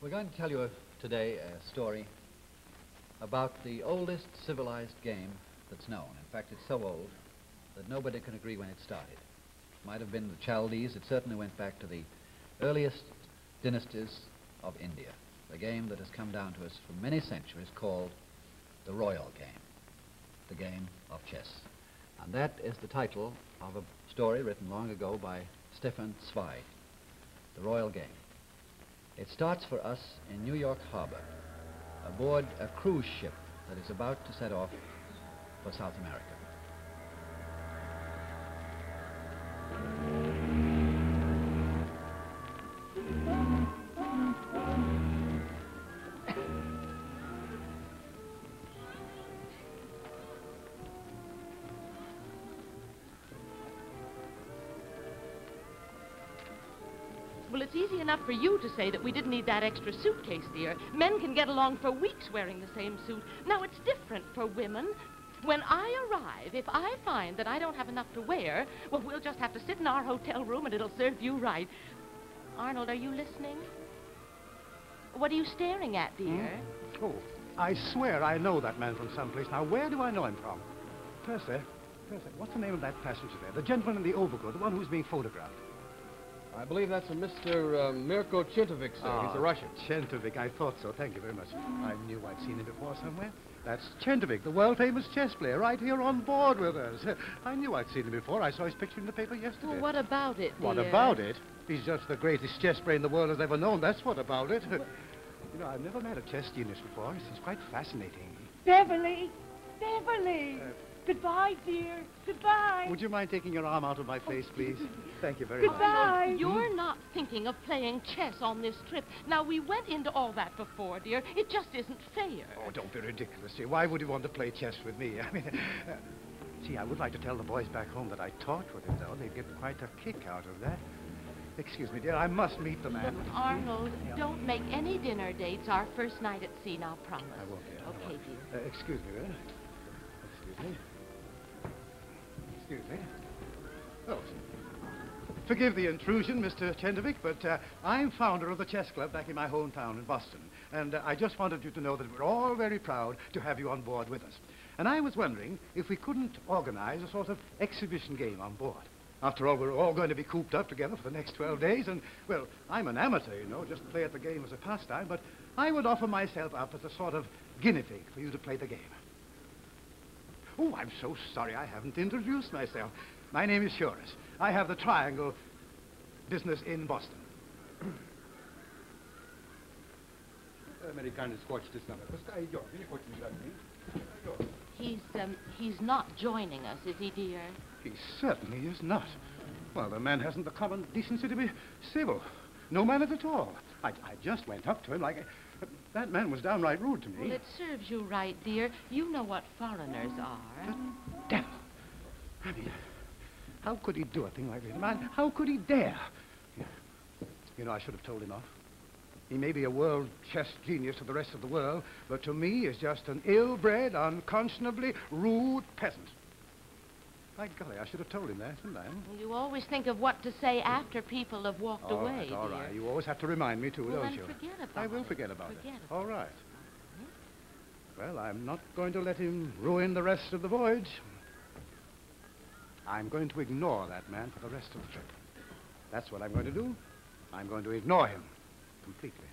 We're going to tell you today a story about the oldest civilized game that's known. In fact, it's so old that nobody can agree when it started. It might have been the Chaldees. It certainly went back to the earliest dynasties of India. The game that has come down to us for many centuries called the royal game, the game of chess. And that is the title of a story written long ago by Stefan Zweig, The Royal Game. It starts for us in New York Harbor, aboard a cruise ship that is about to set off for South America. Well, it's easy enough for you to say that we didn't need that extra suitcase, dear. Men can get along for weeks wearing the same suit. Now, it's different for women. When I arrive, if I find that I don't have enough to wear, well, we'll just have to sit in our hotel room and it'll serve you right. Arnold, are you listening? What are you staring at, dear? Oh, I swear I know that man from someplace. Now, where do I know him from? Percy, what's the name of that passenger there? The gentleman in the overcoat, the one who's being photographed. I believe that's a Mr. Mirko Chentovic, sir. He's a Russian. Chentovic, I thought so. Thank you very much. I knew I'd seen him before somewhere. That's Chentovic, the world-famous chess player, right here on board with us. I knew I'd seen him before. I saw his picture in the paper yesterday. Well, what about it, dear? What about it? He's just the greatest chess player the world has ever known. That's what about it. You know, I've never met a chess genius before. It seems quite fascinating. Beverly! Beverly! Goodbye, dear. Goodbye. Would you mind taking your arm out of my face, please? Thank you very much. Goodbye. You're not thinking of playing chess on this trip. Now, we went into all that before, dear. It just isn't fair. Oh, don't be ridiculous, dear. Why would you want to play chess with me? I mean, gee, I would like to tell the boys back home that I talked with him, though. They'd get quite a kick out of that. Excuse me, dear. I must meet the man. Arnold, don't make any dinner dates our first night at sea, now promise. I won't, dear. Okay, dear. Excuse me, then. Excuse me. Excuse me. Oh, forgive the intrusion, Mr. Chentovic, but I'm founder of the chess club back in my hometown in Boston. And I just wanted you to know that we're all very proud to have you on board with us. And I was wondering if we couldn't organize a sort of exhibition game on board. After all, we're all going to be cooped up together for the next 12 days. And, well, I'm an amateur, you know, just play at the game as a pastime. But I would offer myself up as a sort of guinea pig for you to play the game. Oh, I'm so sorry I haven't introduced myself. My name is Shores. I have the Triangle business in Boston. American Scotch this number. He's not joining us, is he, dear? He certainly is not. Well, the man hasn't the common decency to be civil. No manners at all. I just went up to him like... that man was downright rude to me. Well, it serves you right, dear. You know what foreigners are. The devil. I mean, how could he do a thing like this? Man, how could he dare? You know, I should have told him off. He may be a world chess genius to the rest of the world, but to me is just an ill-bred, unconscionably rude peasant. By golly, I should have told him that, shouldn't I? You always think of what to say after people have walked away, all dear. right. You always have to remind me, too, Well, don't then you? forget about it. I will forget about it. Forget it. All right. Well, I'm not going to let him ruin the rest of the voyage. I'm going to ignore that man for the rest of the trip. That's what I'm going to do. I'm going to ignore him completely.